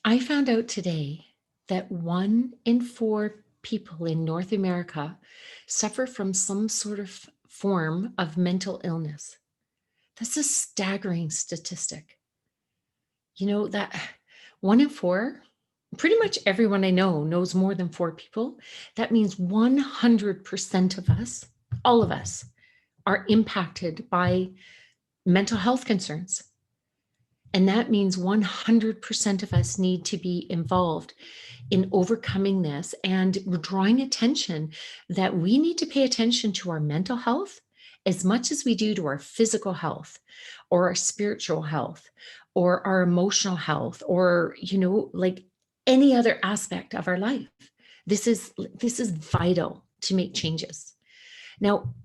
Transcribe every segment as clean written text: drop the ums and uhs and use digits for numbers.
I found out today that 1 in 4 people in North America suffer from some sort of form of mental illness. That's a staggering statistic. You know, that 1 in 4, pretty much everyone I know knows more than 4 people. That means 100% of us, all of us, are impacted by mental health concerns. And that means 100% of us need to be involved in overcoming this, and we're drawing attention that we need to pay attention to our mental health as much as we do to our physical health or our spiritual health or our emotional health, or like any other aspect of our life. This is vital to make changes. Now,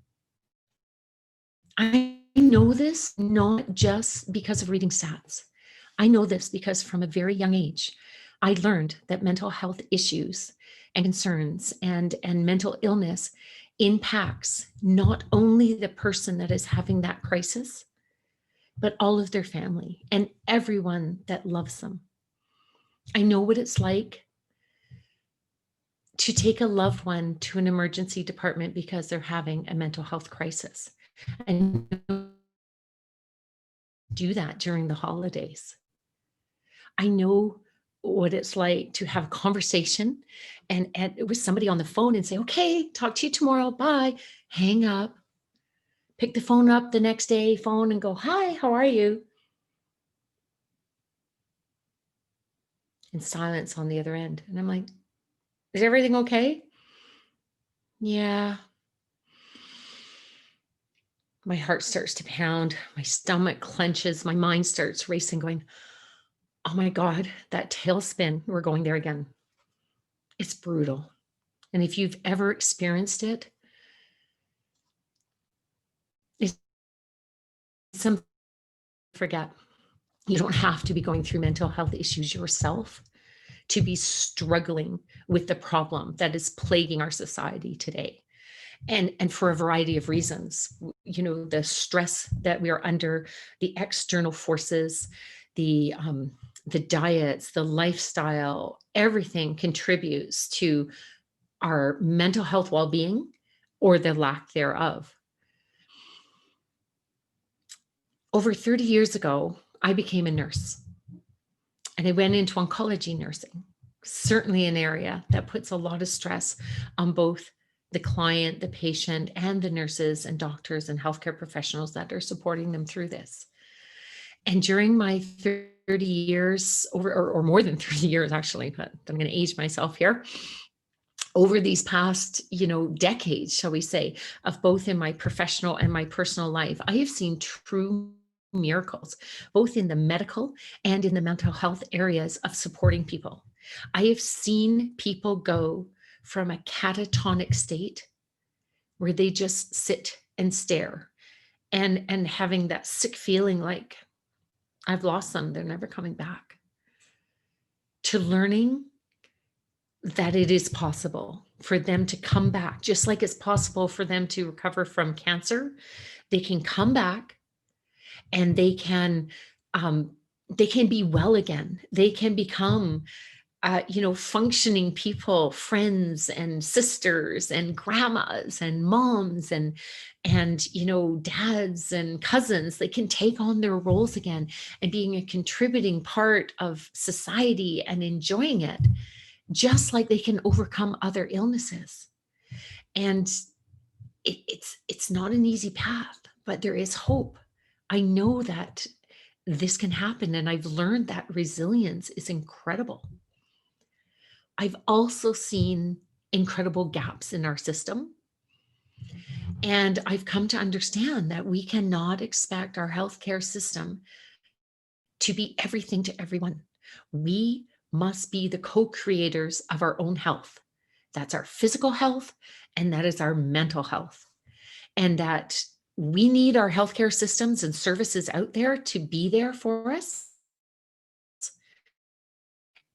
I know this not just because of reading stats. I know this because from a very young age, I learned that mental health issues and concerns and mental illness impacts not only the person that is having that crisis, but all of their family and everyone that loves them. I know what it's like to take a loved one to an emergency department because they're having a mental health crisis, and do that during the holidays. I know what it's like to have a conversation and with somebody on the phone and say, okay, talk to you tomorrow, bye, hang up, pick the phone up the next day, phone, and go, hi, how are you? And silence on the other end. And I'm like, is everything okay? Yeah. My heart starts to pound, my stomach clenches, my mind starts racing, going, oh my God, that tailspin, we're going there again. It's brutal. And if you've ever experienced it, it's something to forget. You don't have to be going through mental health issues yourself to be struggling with the problem that is plaguing our society today. And for a variety of reasons, the stress that we are under, the external forces, the diets, the lifestyle, everything contributes to our mental health well-being or the lack thereof. Over 30 years ago, I became a nurse and I went into oncology nursing, certainly an area that puts a lot of stress on both the client, the patient, and the nurses and doctors and healthcare professionals that are supporting them through this. And during my 30 years, or more than 30 years actually, but I'm going to age myself here, over these past, decades, shall we say, of both in my professional and my personal life, I have seen true miracles, both in the medical and in the mental health areas of supporting people. I have seen people go from a catatonic state where they just sit and stare and having that sick feeling like I've lost them, they're never coming back, to learning that it is possible for them to come back, just like it's possible for them to recover from cancer. They can come back and they can be well again. They can become functioning people, friends and sisters and grandmas and moms and dads and cousins. They can take on their roles again and being a contributing part of society and enjoying it, just like they can overcome other illnesses. And it's not an easy path, but there is hope. I know that this can happen, and I've learned that resilience is incredible. I've also seen incredible gaps in our system. And I've come to understand that we cannot expect our healthcare system to be everything to everyone. We must be the co-creators of our own health. That's our physical health, and that is our mental health. And that we need our healthcare systems and services out there to be there for us.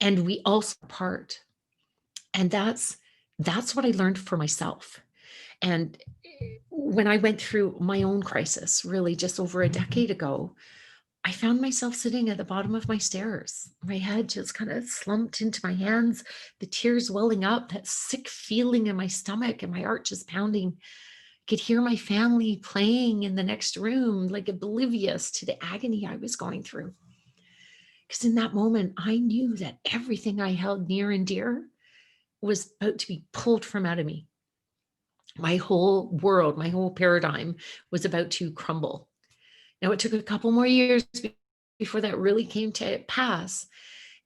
And we also part. And that's what I learned for myself. And when I went through my own crisis, really just over a decade ago, I found myself sitting at the bottom of my stairs, my head just kind of slumped into my hands, the tears welling up, that sick feeling in my stomach, and my heart just pounding. I could hear my family playing in the next room, like oblivious to the agony I was going through. Because in that moment, I knew that everything I held near and dear was about to be pulled from out of me. My whole world, my whole paradigm was about to crumble. Now, it took a couple more years before that really came to pass.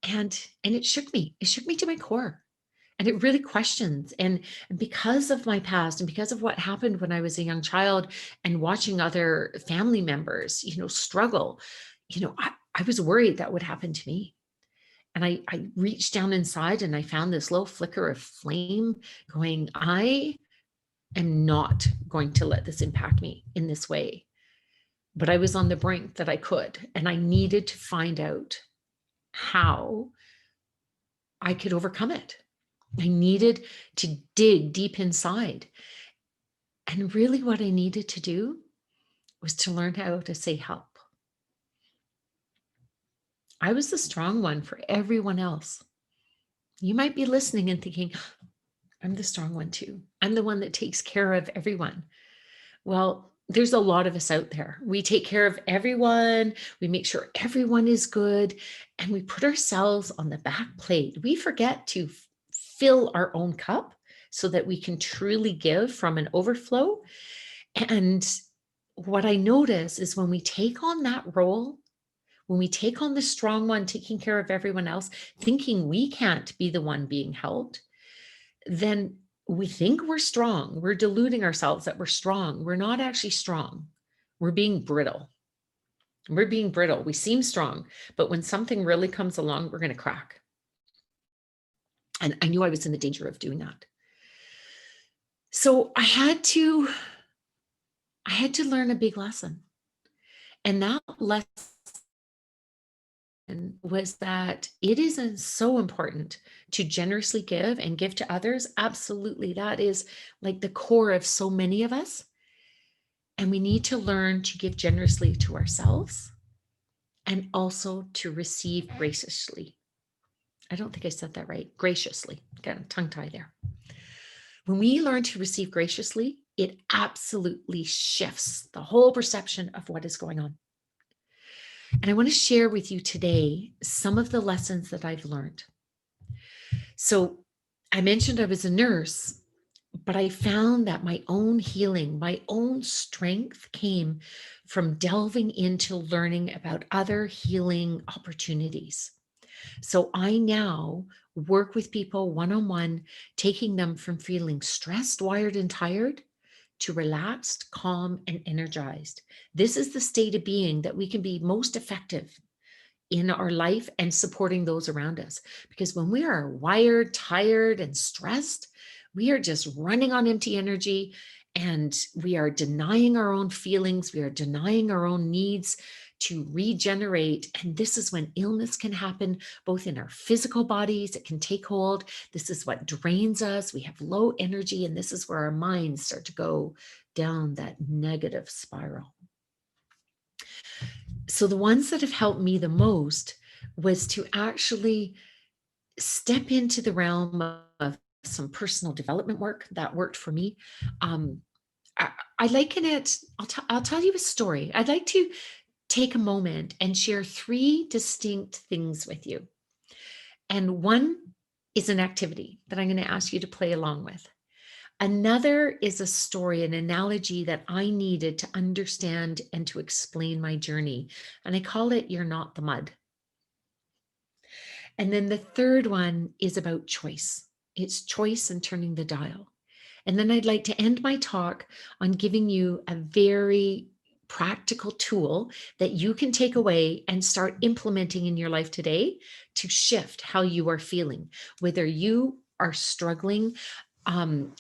And it shook me. It shook me to my core. And it really questions. And because of my past and because of what happened when I was a young child and watching other family members, struggle, I was worried that would happen to me. And I reached down inside and I found this little flicker of flame going, I am not going to let this impact me in this way. But I was on the brink that I could, and I needed to find out how I could overcome it. I needed to dig deep inside. And really, what I needed to do was to learn how to say help. I was the strong one for everyone else. You might be listening and thinking, I'm the strong one too. I'm the one that takes care of everyone. Well, there's a lot of us out there. We take care of everyone. We make sure everyone is good. And we put ourselves on the back plate. We forget to fill our own cup so that we can truly give from an overflow. And what I notice is when we take on that role, when we take on the strong one, taking care of everyone else, thinking we can't be the one being helped, then we think we're strong. We're deluding ourselves that we're strong. We're not actually strong. We're being brittle. We're being brittle. We seem strong, but when something really comes along, we're going to crack. And I knew I was in the danger of doing that. So I had to learn a big lesson. And that lesson was that it isn't so important to generously give and give to others. Absolutely. That is like the core of so many of us. And we need to learn to give generously to ourselves and also to receive graciously. I don't think I said that right. Graciously. Got a tongue tie there. When we learn to receive graciously, it absolutely shifts the whole perception of what is going on. And I want to share with you today some of the lessons that I've learned. So I mentioned I was a nurse, but I found that my own healing, my own strength came from delving into learning about other healing opportunities. So I now work with people one-on-one, taking them from feeling stressed, wired, and tired to relaxed, calm, and energized. This is the state of being that we can be most effective in our life and supporting those around us. Because when we are wired, tired, and stressed, we are just running on empty energy and we are denying our own feelings. We are denying our own needs to regenerate. And this is when illness can happen, both in our physical bodies, it can take hold. This is what drains us. We have low energy, and this is where our minds start to go down that negative spiral. So the ones that have helped me the most was to actually step into the realm of some personal development work that worked for me. Um, I liken it, I'll tell you a story. I'd like to take a moment and share 3 distinct things with you. And one is an activity that I'm going to ask you to play along with. Another is a story, an analogy that I needed to understand and to explain my journey. And I call it You're Not the Mud. And then the third one is about choice. It's choice and turning the dial. And then I'd like to end my talk on giving you a very practical tool that you can take away and start implementing in your life today to shift how you are feeling, whether you are struggling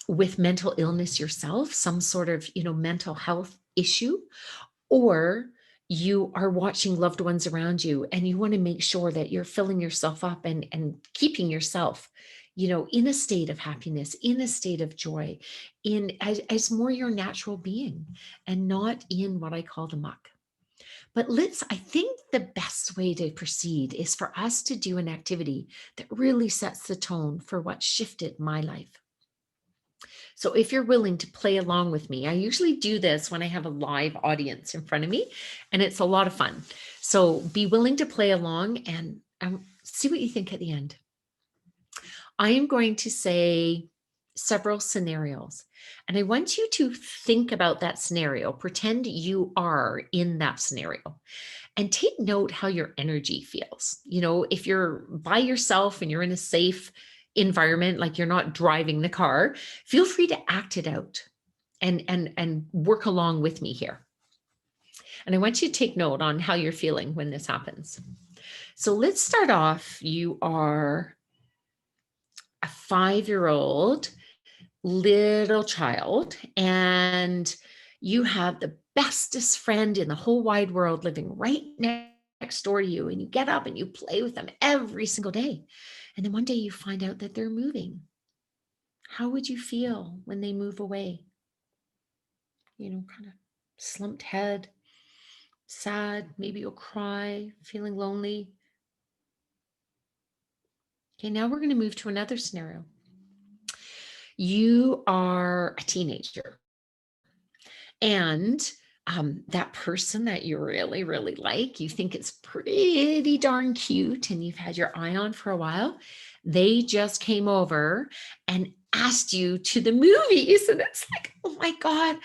with mental illness yourself, some sort of, mental health issue, or you are watching loved ones around you and you want to make sure that you're filling yourself up and keeping yourself, in a state of happiness, in a state of joy, as more your natural being and not in what I call the muck. But I think the best way to proceed is for us to do an activity that really sets the tone for what shifted my life. So if you're willing to play along with me, I usually do this when I have a live audience in front of me, and it's a lot of fun. So be willing to play along and see what you think at the end. I am going to say several scenarios, and I want you to think about that scenario. Pretend you are in that scenario and take note how your energy feels. If you're by yourself and you're in a safe environment, like you're not driving the car, feel free to act it out and work along with me here. And I want you to take note on how you're feeling when this happens. So let's start off. You are a 5-year-old little child, and you have the bestest friend in the whole wide world living right next door to you, and you get up and you play with them every single day. And then one day you find out that they're moving. How would you feel when they move away? Kind of slumped head, sad, maybe you'll cry, feeling lonely. Okay, now we're going to move to another scenario. You are a teenager, and that person that you really, really like, you think it's pretty darn cute, and you've had your eye on for a while, they just came over and asked you to the movies. And it's like, oh my God,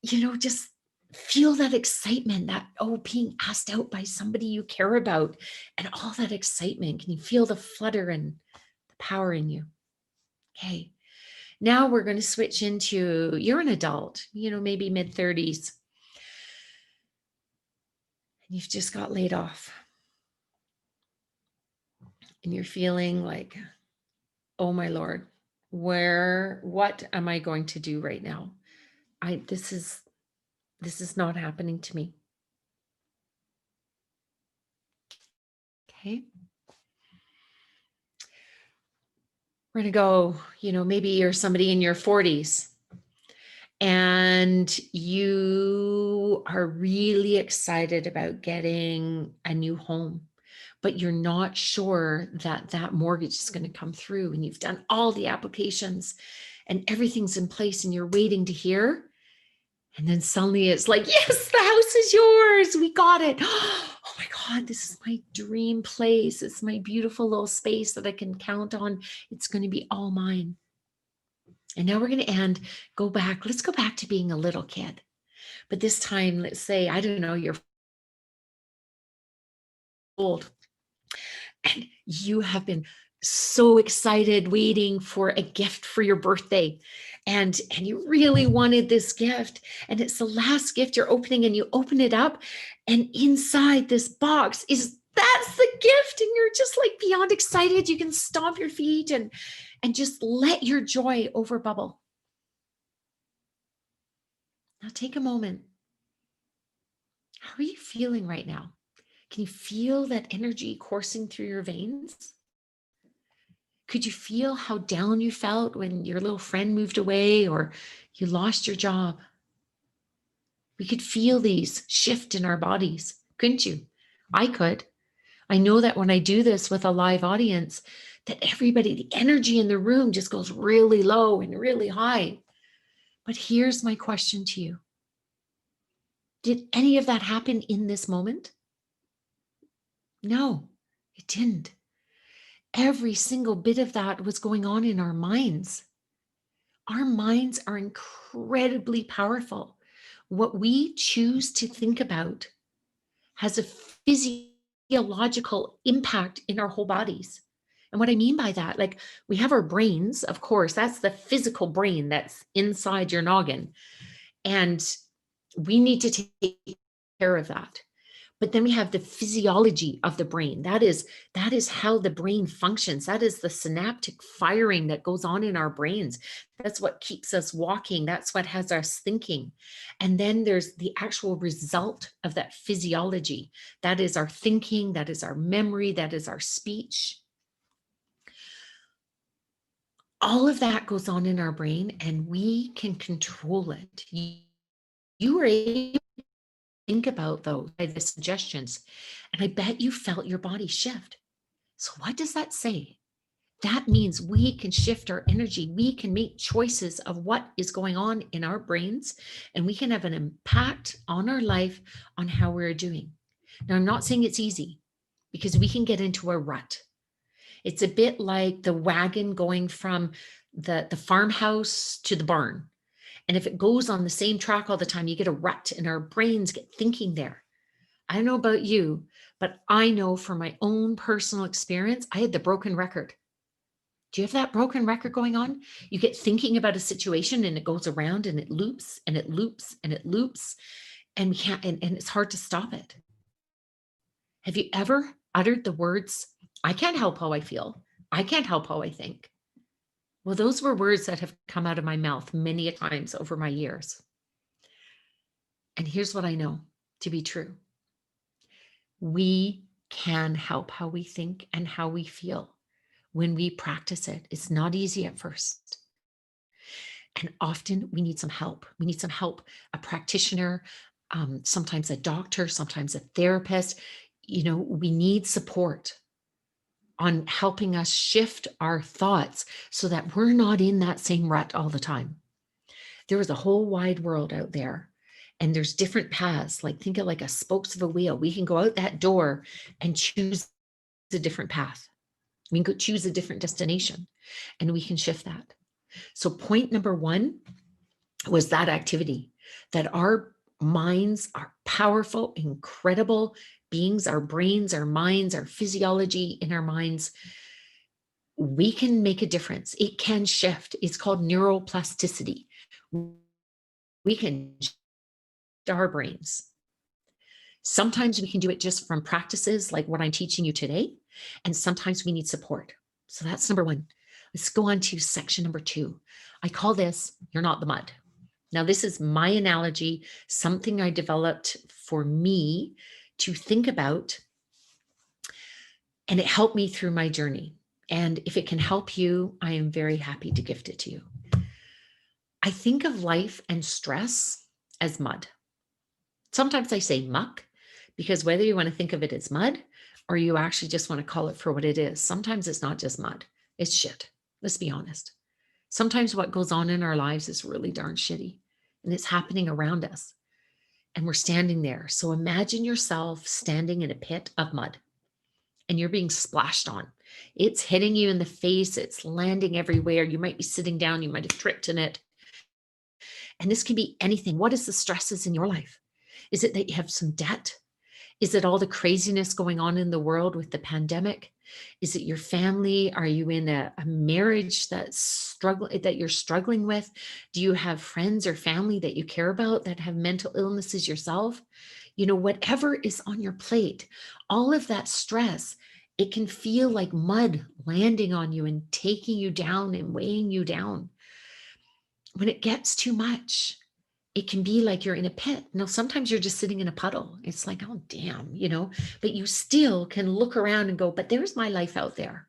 just feel that excitement, that, being asked out by somebody you care about, and all that excitement. Can you feel the flutter and the power in you? Okay. Now we're going to switch into, you're an adult, maybe mid-30s, and you've just got laid off. And you're feeling like, oh my Lord, what am I going to do right now? This is not happening to me. Okay. We're going to go, maybe you're somebody in your 40s, and you are really excited about getting a new home, but you're not sure that mortgage is going to come through, and you've done all the applications and everything's in place, and you're waiting to hear. And then suddenly it's like, yes, the house is yours. We got it. Oh my God, this is my dream place. It's my beautiful little space that I can count on. It's going to be all mine. And now we're going to go back. Let's go back to being a little kid. But this time, let's say, I don't know, you're old, and you have been so excited waiting for a gift for your birthday, and you really wanted this gift, and it's the last gift you're opening, and you open it up, and inside this box that's the gift, and you're just like beyond excited. You can stomp your feet and just let your joy overbubble. Now take a moment. How are you feeling right now? Can you feel that energy coursing through your veins? Could you feel how down you felt when your little friend moved away or you lost your job? We could feel these shift in our bodies, couldn't you? I could. I know that when I do this with a live audience, that everybody, the energy in the room just goes really low and really high. But here's my question to you. Did any of that happen in this moment? No, it didn't. Every single bit of that was going on in our minds. Our minds are incredibly powerful. What we choose to think about has a physiological impact in our whole bodies. And what I mean by that, like, we have our brains, of course, that's the physical brain that's inside your noggin. And we need to take care of that. But then we have the physiology of the brain. That is how the brain functions. That is the synaptic firing that goes on in our brains. That's what keeps us walking. That's what has us thinking. And then there's the actual result of that physiology. That is our thinking. That is our memory. That is our speech. All of that goes on in our brain, and we can control it. You are able think about those, by the suggestions, and I bet you felt your body shift. So what does that say? That means we can shift our energy. We can make choices of what is going on in our brains, and we can have an impact on our life on how we're doing. Now, I'm not saying it's easy, because we can get into a rut. It's a bit like the wagon going from the farmhouse to the barn. And if it goes on the same track all the time, you get a rut and our brains get thinking there. I don't know about you, but I know from my own personal experience, I had the broken record. Do you have that broken record going on? You get thinking about a situation and it goes around and it loops and it loops and it loops, and we can't, and it's hard to stop it. Have you ever uttered the words, I can't help how I feel. I can't help how I think? Well, those were words that have come out of my mouth many a times over my years. And here's what I know to be true. We can help how we think and how we feel when we practice it. It's not easy at first. And often we need some help. We need some help, a practitioner, sometimes a doctor, sometimes a therapist. We need support on helping us shift our thoughts so that we're not in that same rut all the time. There is a whole wide world out there, and there's different paths. Like, think of like a spokes of a wheel. We can go out that door and choose a different path. We can go choose a different destination, and we can shift that. So point number one was that activity, that our minds are powerful, incredible beings, our brains, our minds, our physiology in our minds. We can make a difference. It can shift. It's called neuroplasticity. We can shift our brains. Sometimes we can do it just from practices like what I'm teaching you today, and sometimes we need support. So that's number one. Let's go on to section number two. I call this, you're not the mud. Now, this is my analogy, something I developed for me to think about, and it helped me through my journey. And if it can help you, I am very happy to gift it to you. I think of life and stress as mud. Sometimes I say muck, because whether you want to think of it as mud or you actually just want to call it for what it is, sometimes it's not just mud, it's shit. Let's be honest. Sometimes what goes on in our lives is really darn shitty, and it's happening around us, and we're standing there. So imagine yourself standing in a pit of mud, and you're being splashed on. It's hitting you in the face. It's landing everywhere. You might be sitting down. You might have tripped in it. And this can be anything. What is the stresses in your life? Is it that you have some debt? Is it all the craziness going on in the world with the pandemic? Is it your family? Are you in a marriage that you're struggling with? Do you have friends or family that you care about that have mental illnesses yourself? Whatever is on your plate, all of that stress, it can feel like mud landing on you and taking you down and weighing you down. When it gets too much, it can be like you're in a pit. Now, sometimes you're just sitting in a puddle. It's like, oh, damn, but you still can look around and go, but there's my life out there.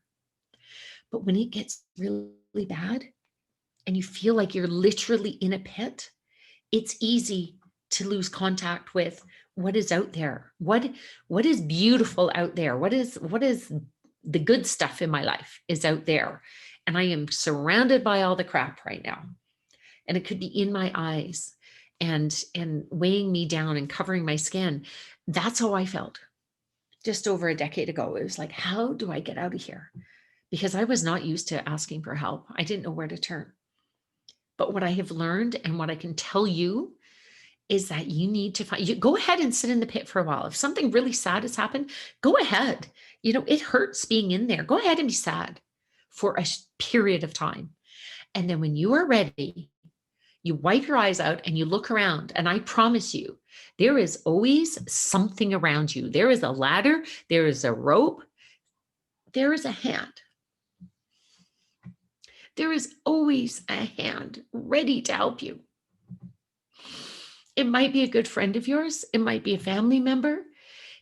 But when it gets really bad and you feel like you're literally in a pit, it's easy to lose contact with what is out there. What is beautiful out there? What is the good stuff in my life is out there. And I am surrounded by all the crap right now. And it could be in my eyes and weighing me down and covering my skin. That's how I felt just over a decade ago. It was like, how do I get out of here? Because I was not used to asking for help. I didn't know where to turn. But what I have learned and what I can tell you is that you need to go ahead and sit in the pit for a while. If something really sad has happened, go ahead. It hurts being in there. Go ahead and be sad for a period of time. And then when you are ready, you wipe your eyes out and you look around, and I promise you, there is always something around you. There is a ladder, there is a rope, there is a hand. There is always a hand ready to help you. It might be a good friend of yours. It might be a family member.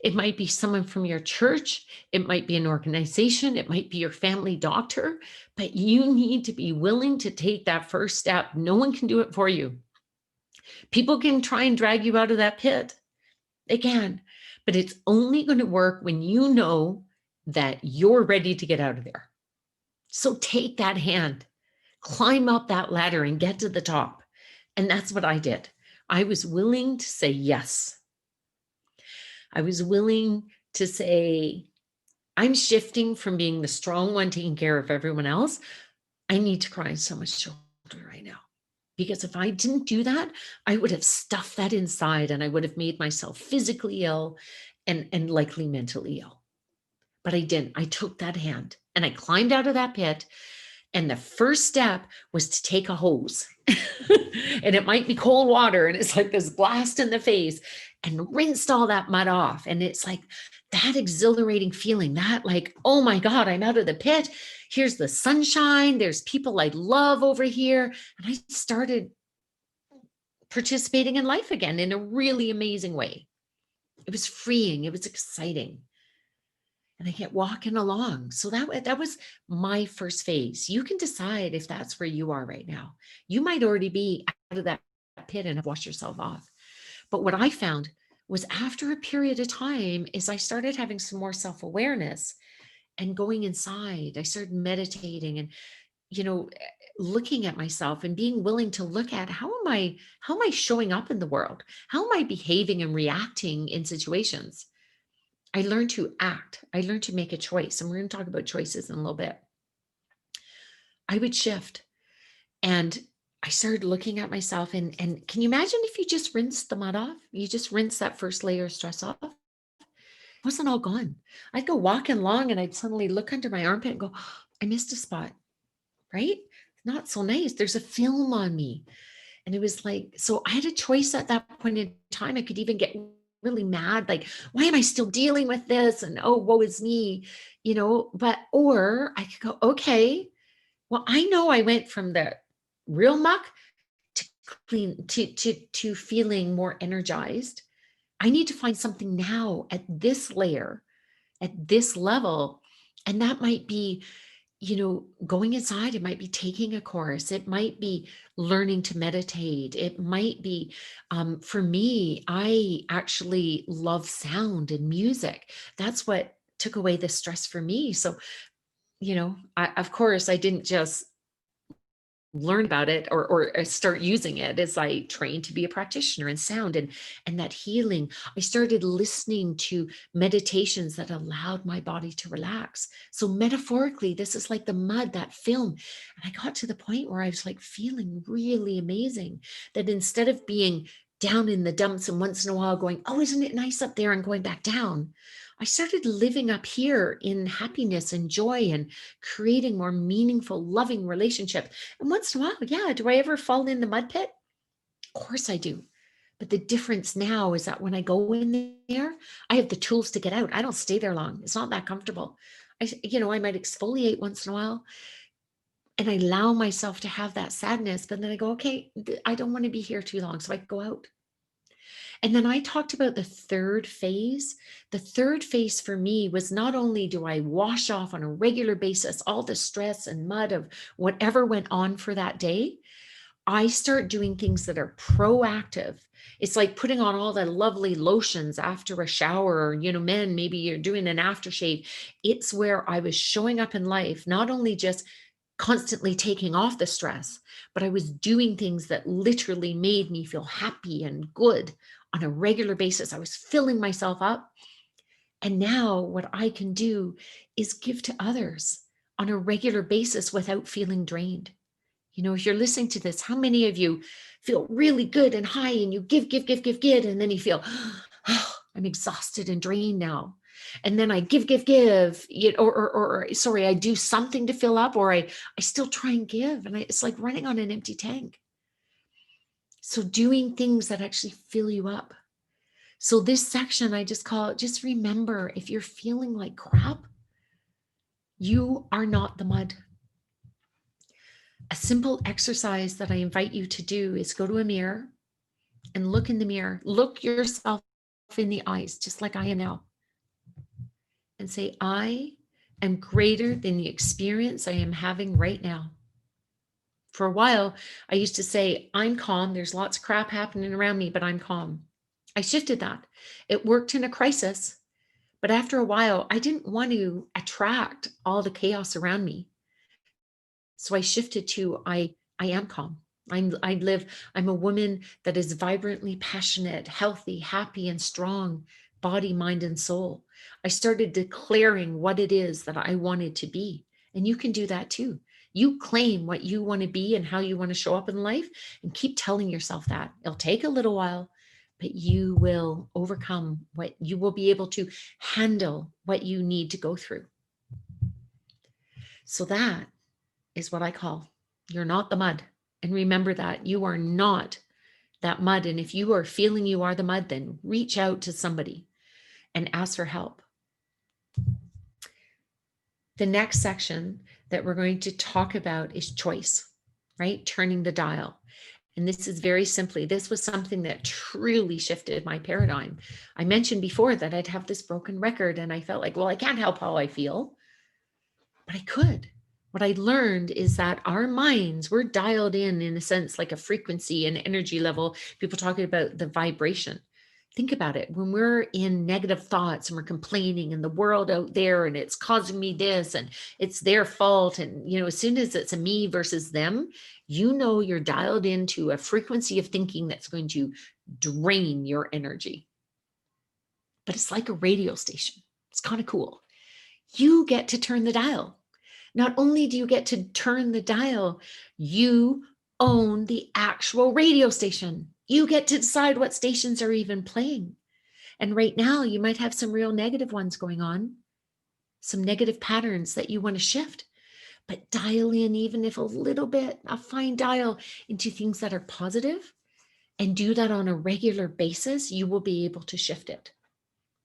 It might be someone from your church. It might be an organization. It might be your family doctor, but you need to be willing to take that first step. No one can do it for you. People can try and drag you out of that pit, They can, but it's only going to work when you know that you're ready to get out of there. So take that hand, climb up that ladder and get to the top. And that's what I did. I was willing to say yes. I was willing to say, I'm shifting from being the strong one taking care of everyone else. I need to cry on someone's shoulder right now. Because if I didn't do that, I would have stuffed that inside and I would have made myself physically ill and likely mentally ill. But I didn't. I took that hand and I climbed out of that pit. And the first step was to take a hose. And it might be cold water. And it's like this blast in the face and rinsed all that mud off. And it's like that exhilarating feeling, that like, oh my God, I'm out of the pit. Here's the sunshine. There's people I love over here. And I started participating in life again in a really amazing way. It was freeing. It was exciting. And I kept walking along. So that was my first phase. You can decide if that's where you are right now. You might already be out of that pit and have washed yourself off. But what I found was after a period of time is I started having some more self-awareness and going inside. I started meditating and, looking at myself and being willing to look at how am I showing up in the world? How am I behaving and reacting in situations? I learned to act. I learned to make a choice. And we're going to talk about choices in a little bit. I would shift. And I started looking at myself. And can you imagine if you just rinsed the mud off? You just rinse that first layer of stress off. It wasn't all gone. I'd go walking along and I'd suddenly look under my armpit and go, oh, I missed a spot, right? Not so nice. There's a film on me. And it was like, so I had a choice at that point in time. I could even get really mad, like, why am I still dealing with this? And oh, woe is me, or I could go, okay, well, I know I went from the real muck to clean to feeling more energized. I need to find something now at this layer, at this level. And that might be going inside. It might be taking a course. It might be learning to meditate. It might be, for me, I actually love sound and music. That's what took away the stress for me. So, of course, I didn't just learn about it or start using it as I trained to be a practitioner in sound and that healing. I started listening to meditations that allowed my body to relax. So metaphorically, this is like the mud, that film. And I got to the point where I was like feeling really amazing, that instead of being down in the dumps and once in a while going, oh, isn't it nice up there, and going back down, I started living up here in happiness and joy and creating more meaningful, loving relationships. And once in a while, yeah, do I ever fall in the mud pit? Of course I do. But the difference now is that when I go in there, I have the tools to get out. I don't stay there long. It's not that comfortable. I might exfoliate once in a while and I allow myself to have that sadness, but then I go, okay, I don't want to be here too long. So I go out. And then I talked about the third phase. The third phase for me was not only do I wash off on a regular basis all the stress and mud of whatever went on for that day, I start doing things that are proactive. It's like putting on all the lovely lotions after a shower, or, men, maybe you're doing an aftershave. It's where I was showing up in life, not only just constantly taking off the stress, but I was doing things that literally made me feel happy and good on a regular basis. I was filling myself up. And now what I can do is give to others on a regular basis without feeling drained. If you're listening to this, how many of you feel really good and high and you give, and then you feel, oh, I'm exhausted and drained now. And then I give, or sorry, I do something to fill up, or I still try and give. And it's like running on an empty tank. So doing things that actually fill you up. So this section, I just call it, just remember, if you're feeling like crap, you are not the mud. A simple exercise that I invite you to do is go to a mirror and look in the mirror. Look yourself in the eyes, just like I am now, and say, I am greater than the experience I am having right now. For a while, I used to say, I'm calm. There's lots of crap happening around me, but I'm calm. I shifted that. It worked in a crisis, but after a while, I didn't want to attract all the chaos around me. So I shifted to I am calm. I'm a woman that is vibrantly passionate, healthy, happy, and strong, body, mind, and soul. I started declaring what it is that I wanted to be. And you can do that too. You claim what you want to be and how you want to show up in life, and keep telling yourself that. It'll take a little while, but you will overcome what you will be able to handle what you need to go through. So that is what I call, you're not the mud. And remember that you are not that mud. And if you are feeling you are the mud, then reach out to somebody and ask for help. The next section that we're going to talk about is choice, right? Turning the dial. And this is very simply, this was something that truly shifted my paradigm. I mentioned before that I'd have this broken record and I felt like, well, I can't help how I feel, but I could. What I learned is that our minds, we're dialed in a sense, like a frequency and energy level. People talking about the vibration. Think about it. When we're in negative thoughts and we're complaining and the world out there and it's causing me this and it's their fault. And, as soon as it's a me versus them, you're dialed into a frequency of thinking that's going to drain your energy. But it's like a radio station. It's kind of cool. You get to turn the dial. Not only do you get to turn the dial, you own the actual radio station. You get to decide what stations are even playing. And right now, you might have some real negative ones going on, some negative patterns that you want to shift. But dial in, even if a little bit, a fine dial into things that are positive, and do that on a regular basis, you will be able to shift it.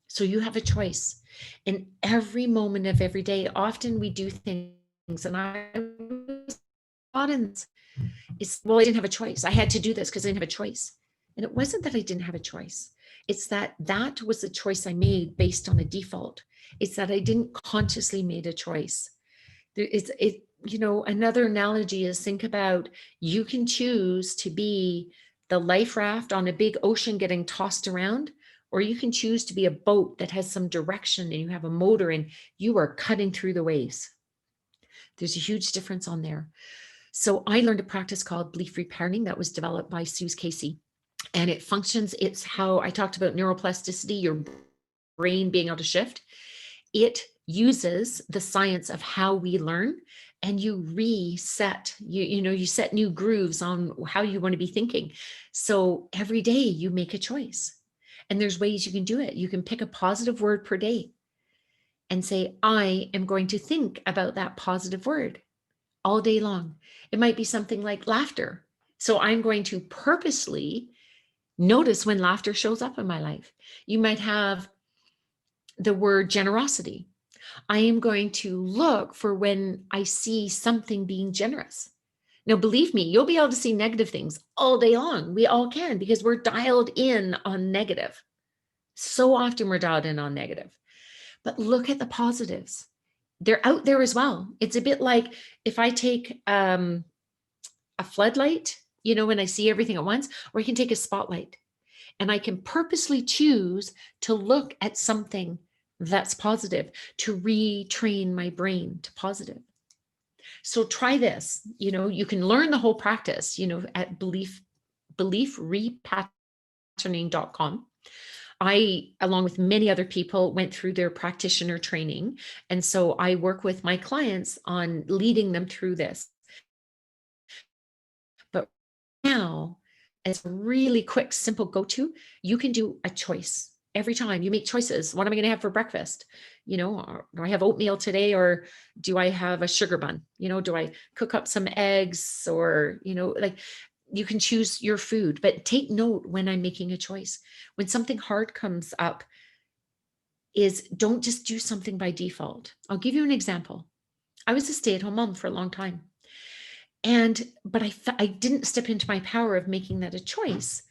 So you have a choice in every moment of every day. Often we do things, and I was caught in this. Well, I didn't have a choice. I had to do this because I didn't have a choice. And it wasn't that I didn't have a choice. It's that was the choice I made based on a default. It's that I didn't consciously made a choice. Another analogy is, think about, you can choose to be the life raft on a big ocean getting tossed around, or you can choose to be a boat that has some direction and you have a motor and you are cutting through the waves. There's a huge difference on there. So I learned a practice called belief reparenting that was developed by Suze Casey. And it functions, it's how I talked about neuroplasticity, your brain being able to shift. It uses the science of how we learn, and you reset, you set new grooves on how you want to be thinking. So every day you make a choice. And there's ways you can do it. You can pick a positive word per day and say, I am going to think about that positive word all day long. It might be something like laughter. So I'm going to purposely notice when laughter shows up in my life. You might have the word generosity. I am going to look for when I see something being generous. Now, believe me, you'll be able to see negative things all day long. We all can, because we're dialed in on negative. So often we're dialed in on negative. But look at the positives. They're out there as well. It's a bit like if I take a floodlight, when I see everything at once, or I can take a spotlight and I can purposely choose to look at something that's positive, to retrain my brain to positive. So try this. You can learn the whole practice, at beliefrepatterning.com. I, along with many other people, went through their practitioner training. And so I work with my clients on leading them through this. But now, as a really quick, simple go-to, you can do a choice. Every time you make choices. What am I going to have for breakfast? Do I have oatmeal today, or do I have a sugar bun? Do I cook up some eggs, or, you can choose your food, but take note when I'm making a choice. When something hard comes up, don't just do something by default. I'll give you an example. I was a stay-at-home mom for a long time. But I didn't step into my power of making that a choice.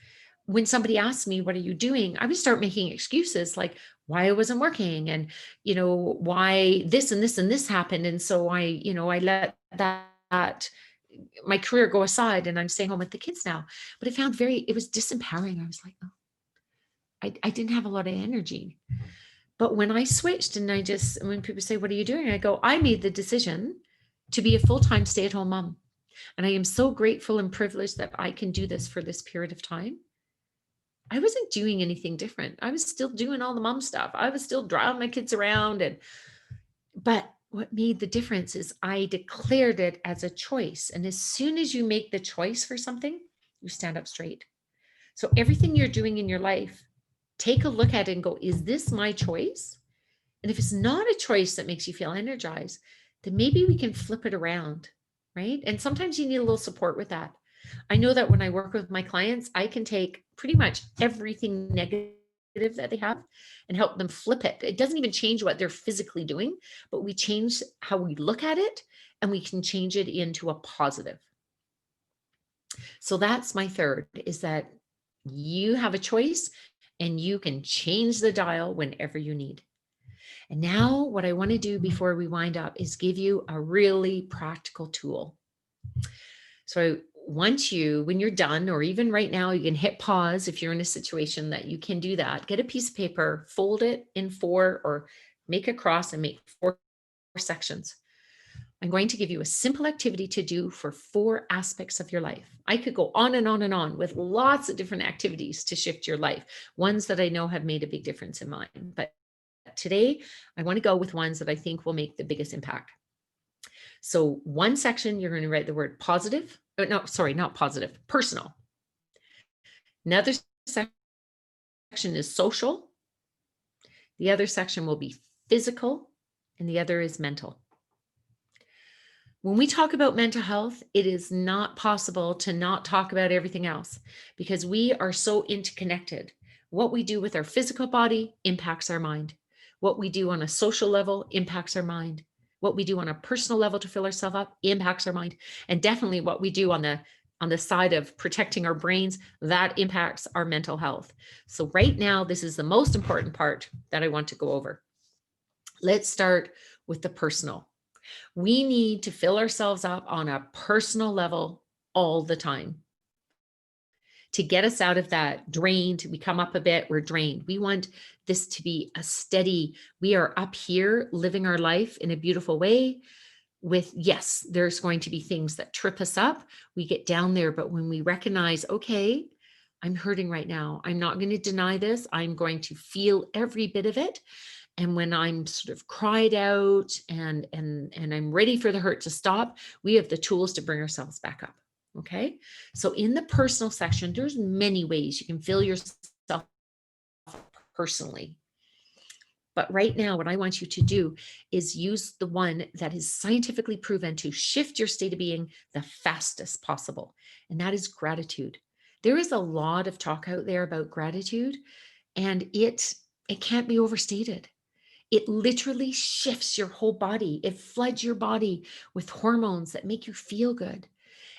When somebody asked me, what are you doing? I would start making excuses like why I wasn't working, and, why this and this and this happened. And so I let that my career go aside, and I'm staying home with the kids now. But I found it was disempowering. I was like, oh, I didn't have a lot of energy. But when I switched and when people say, what are you doing? I go, I made the decision to be a full-time stay-at-home mom. And I am so grateful and privileged that I can do this for this period of time. I wasn't doing anything different. I was still doing all the mom stuff. I was still driving my kids around. But what made the difference is I declared it as a choice. And as soon as you make the choice for something, you stand up straight. So everything you're doing in your life, take a look at it and go, is this my choice? And if it's not a choice that makes you feel energized, then maybe we can flip it around, right? And sometimes you need a little support with that. I know that when I work with my clients, I can take pretty much everything negative that they have and help them flip it. It doesn't even change what they're physically doing, but we change how we look at it and we can change it into a positive. So that's my third, is that you have a choice and you can change the dial whenever you need. And now what I want to do before we wind up is give you a really practical tool. So when you're done, or even right now, you can hit pause if you're in a situation that you can do that. Get a piece of paper, fold it in 4, or make a cross and make 4 sections. I'm going to give you a simple activity to do for 4 aspects of your life. I could go on and on and on with lots of different activities to shift your life, ones that I know have made a big difference in mine. But today, I want to go with ones that I think will make the biggest impact. So one section, you're going to write the word positive. No, sorry, not positive, personal. Another section is social. The other section will be physical, and the other is mental. When we talk about mental health, it is not possible to not talk about everything else because we are so interconnected. What we do with our physical body impacts our mind. What we do on a social level impacts our mind. What we do on a personal level to fill ourselves up impacts our mind. And definitely what we do on the side of protecting our brains, that impacts our mental health. So right now, this is the most important part that I want to go over. Let's start with the personal. We need to fill ourselves up on a personal level all the time to get us out of that drained. We come up a bit, we're drained. We want this to be a steady, we are up here living our life in a beautiful way with, yes, there's going to be things that trip us up. We get down there, but when we recognize, okay, I'm hurting right now. I'm not going to deny this. I'm going to feel every bit of it. And when I'm sort of cried out and I'm ready for the hurt to stop, we have the tools to bring ourselves back up. Okay. So in the personal section, there's many ways you can feel yourself personally. But right now, what I want you to do is use the one that is scientifically proven to shift your state of being the fastest possible. And that is gratitude. There is a lot of talk out there about gratitude, and it can't be overstated. It literally shifts your whole body. It floods your body with hormones that make you feel good.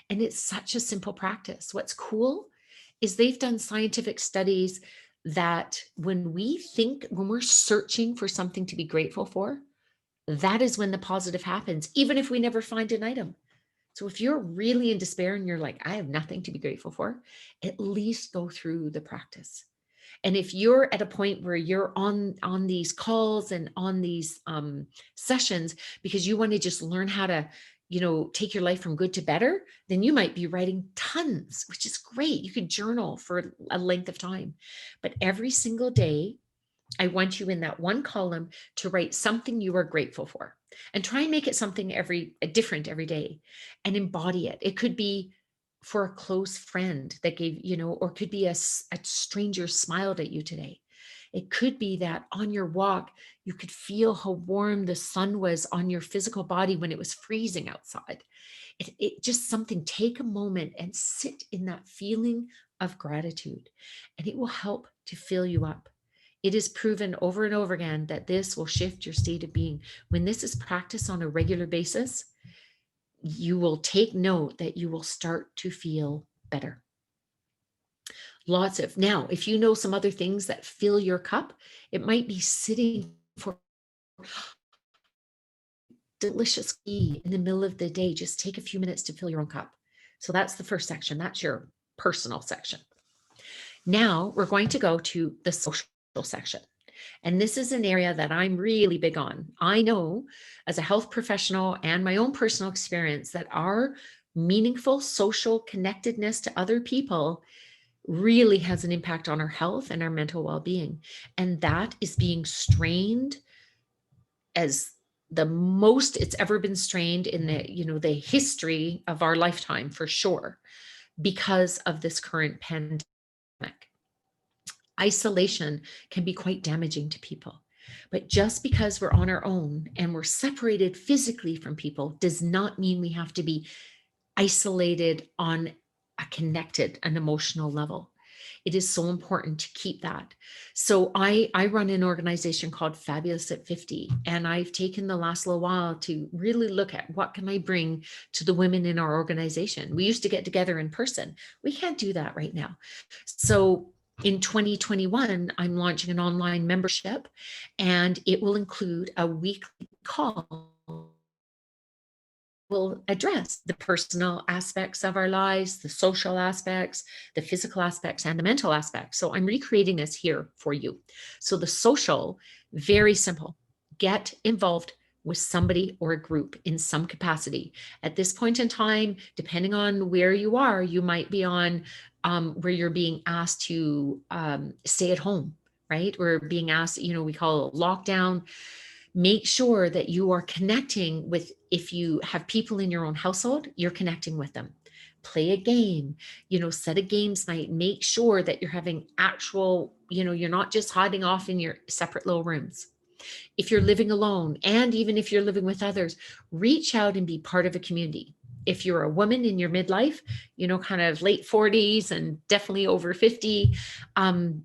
And it's such a simple practice. What's cool is they've done scientific studies that when we're searching for something to be grateful for, that is when the positive happens, even if we never find an item. So if you're really in despair and you're like, I have nothing to be grateful for, at least go through the practice. And if you're at a point where you're on these calls and on these sessions because you want to just learn how to, take your life from good to better, then you might be writing tons, which is great. You could journal for a length of time. But every single day, I want you in that one column to write something you are grateful for, and try and make it something different every day and embody it. It could be for a close friend that gave, or could be a stranger smiled at you today. It could be that on your walk, you could feel how warm the sun was on your physical body when it was freezing outside. It just something, take a moment and sit in that feeling of gratitude, and it will help to fill you up. It is proven over and over again that this will shift your state of being. When this is practiced on a regular basis, you will take note that you will start to feel better. Now, if you know some other things that fill your cup, it might be sitting for delicious tea in the middle of the day. Just take a few minutes to fill your own cup. So that's the first section. That's your personal section. Now we're going to go to the social section. And this is an area that I'm really big on. I know as a health professional and my own personal experience that our meaningful social connectedness to other people really has an impact on our health and our mental well-being. And that is being strained as the most it's ever been strained in the history of our lifetime, for sure, because of this current pandemic. Isolation can be quite damaging to people. But just because we're on our own and we're separated physically from people does not mean we have to be isolated on a connected and emotional level. It is so important to keep that. So I run an organization called Fabulous at 50, and I've taken the last little while to really look at what can I bring to the women in our organization. We used to get together in person. We can't do that right now. So in 2021, I'm launching an online membership, and it will include a weekly call. Will address the personal aspects of our lives, the social aspects, the physical aspects, and the mental aspects. So I'm recreating this here for you. So the social, very simple. Get involved with somebody or a group in some capacity. At this point in time, depending on where you are, you might be on where you're being asked to stay at home, right? We're being asked, we call it lockdown. Make sure that you are connecting with, if you have people in your own household, you're connecting with them. Play a game, set a games night. Make sure that you're having actual, you're not just hiding off in your separate little rooms. If you're living alone, and even if you're living with others, reach out and be part of a community. If you're a woman in your midlife, kind of late 40s and definitely over 50,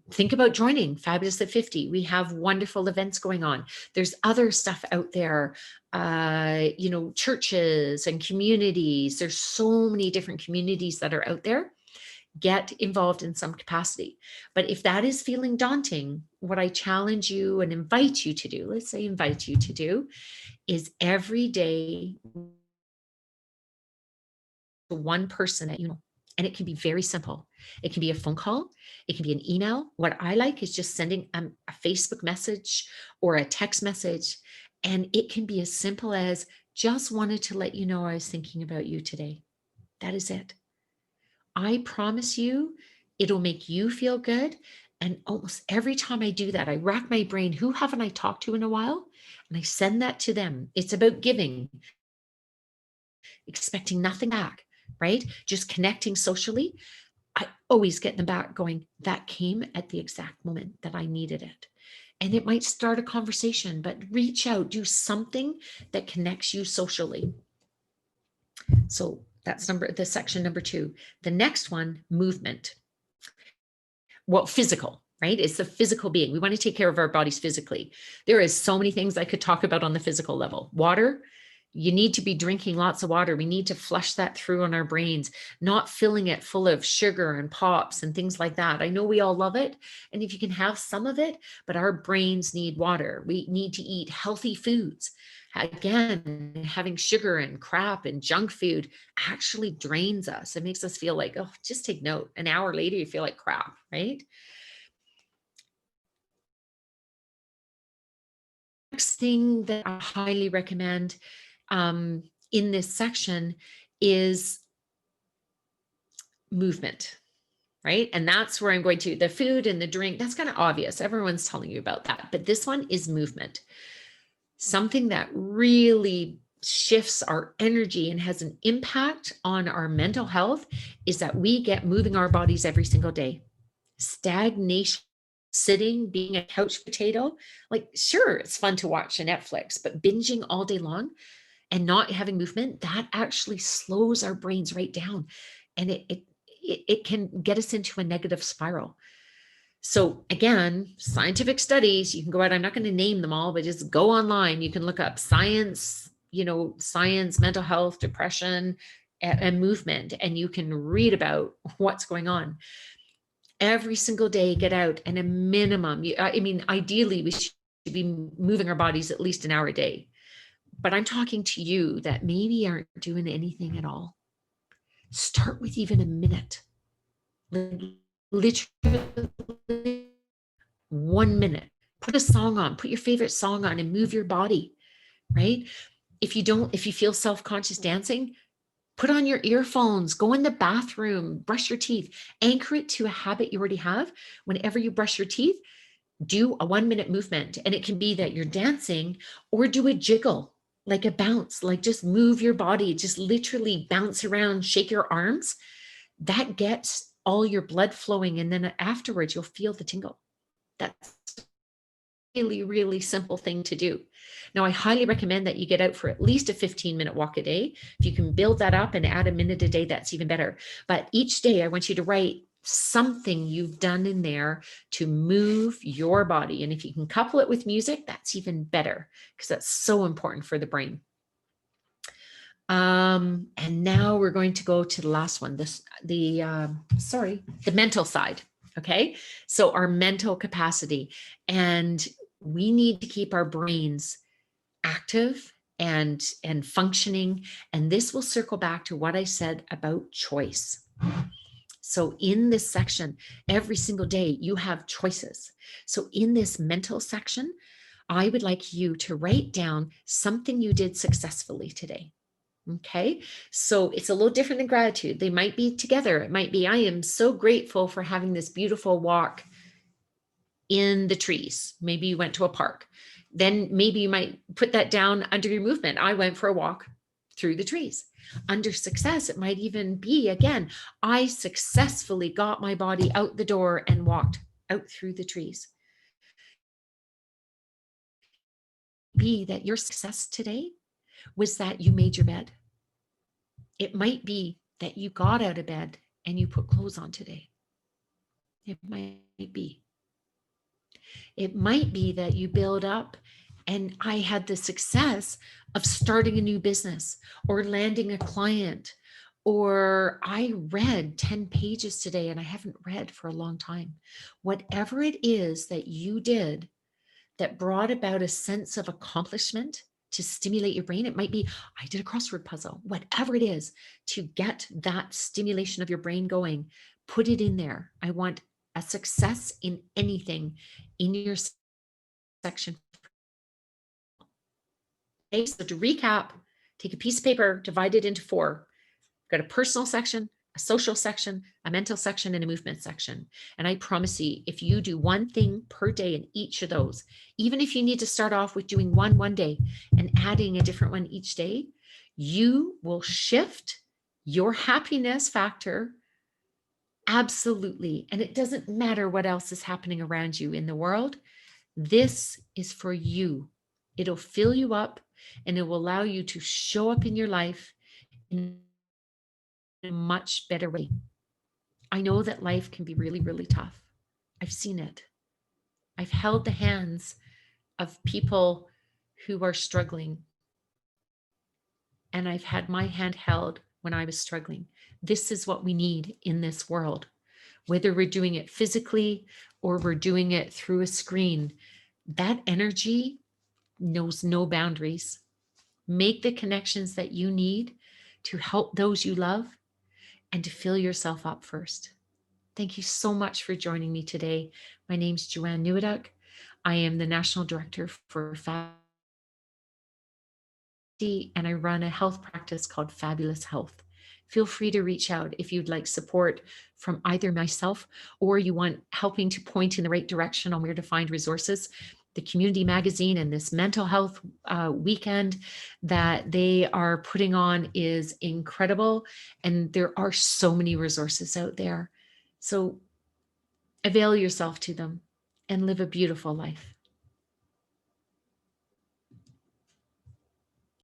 think about joining Fabulous at 50. We have wonderful events going on. There's other stuff out there, churches and communities. There's so many different communities that are out there. Get involved in some capacity. But if that is feeling daunting, what I challenge you and invite you to do, let's say invite you to do, is every day one person that you know. And it can be very simple. It can be a phone call. It can be an email. What I like is just sending a Facebook message or a text message. And it can be as simple as, just wanted to let you know I was thinking about you today. That is it. I promise you, it'll make you feel good. And almost every time I do that, I rack my brain, who haven't I talked to in a while? And I send that to them. It's about giving, expecting nothing back, right? Just connecting socially. I always get them back going, that came at the exact moment that I needed it. And it might start a conversation, but reach out, do something that connects you socially. So that's the section number 2. The next one, movement. Well, physical, right? It's the physical being. We want to take care of our bodies physically. There is so many things I could talk about on the physical level. Water, you need to be drinking lots of water. We need to flush that through on our brains, not filling it full of sugar and pops and things like that. I know we all love it. And if you can have some of it, but our brains need water. We need to eat healthy foods. Again, having sugar and crap and junk food actually drains us. It makes us feel like, oh, just take note. An hour later, you feel like crap, right? Next thing that I highly recommend in this section is movement, right? And that's where I'm going to, the food and the drink, that's kind of obvious. Everyone's telling you about that. But this one is movement. Something that really shifts our energy and has an impact on our mental health is that we get moving our bodies every single day. Stagnation, sitting, being a couch potato, like, sure, it's fun to watch a Netflix, but binging all day long and not having movement, that actually slows our brains right down. And it can get us into a negative spiral. So again, scientific studies, you can go out, I'm not going to name them all, but just go online. You can look up science, science, mental health, depression, and movement, and you can read about what's going on. Every single day, get out, and a minimum, ideally we should be moving our bodies at least an hour a day. But I'm talking to you that maybe aren't doing anything at all. Start with even a minute. literally 1 minute. Put a song on, put your favorite song on and move your body, right? If you feel self-conscious dancing, put on your earphones, go in the bathroom, brush your teeth, anchor it to a habit you already have. Whenever you brush your teeth, do a 1 minute movement. And it can be that you're dancing or do a jiggle, like a bounce, like just move your body, just literally bounce around, shake your arms. That gets all your blood flowing. And then afterwards, you'll feel the tingle. That's really, really simple thing to do. Now, I highly recommend that you get out for at least a 15-minute walk a day. If you can build that up and add a minute a day, that's even better. But each day, I want you to write something you've done in there to move your body. And if you can couple it with music, that's even better, because that's so important for the brain. And now we're going to go to the last one, the mental side. Okay. So our mental capacity, and we need to keep our brains active and functioning. And this will circle back to what I said about choice. So in this section, every single day you have choices. So in this mental section, I would like you to write down something you did successfully today. Okay, so it's a little different than gratitude. They might be together. It might be, I am so grateful for having this beautiful walk in the trees. Maybe you went to a park. Then maybe you might put that down under your movement. I went for a walk through the trees. Under success, it might even be, again, I successfully got my body out the door and walked out through the trees. Be that your success today was that you made your bed. It might be that you got out of bed and you put clothes on today. It might be. It might be that you build up, and I had the success of starting a new business or landing a client, or I read 10 pages today and I haven't read for a long time. Whatever it is that you did that brought about a sense of accomplishment to stimulate your brain. It might be, I did a crossword puzzle, whatever it is, to get that stimulation of your brain going, put it in there. I want a success in anything in your section. Okay, so to recap, take a piece of paper, divide it into 4. Got a personal section, a social section, a mental section, and a movement section. And I promise you, if you do one thing per day in each of those, even if you need to start off with doing one day and adding a different one each day, you will shift your happiness factor. Absolutely. And it doesn't matter what else is happening around you in the world. This is for you. It'll fill you up and it will allow you to show up in your life in a much better way. I know that life can be really, really tough. I've seen it. I've held the hands of people who are struggling, and I've had my hand held when I was struggling. This is what we need in this world, whether we're doing it physically or we're doing it through a screen. That energy knows no boundaries. Make the connections that you need to help those you love and to fill yourself up first. Thank you so much for joining me today. My name's Joanne Neweduk. I am the National Director for FabulousHealth, and I run a health practice called Fabulous Health. Feel free to reach out if you'd like support from either myself or you want helping to point in the right direction on where to find resources. The community magazine and this mental health weekend that they are putting on is incredible. And there are so many resources out there. So avail yourself to them and live a beautiful life.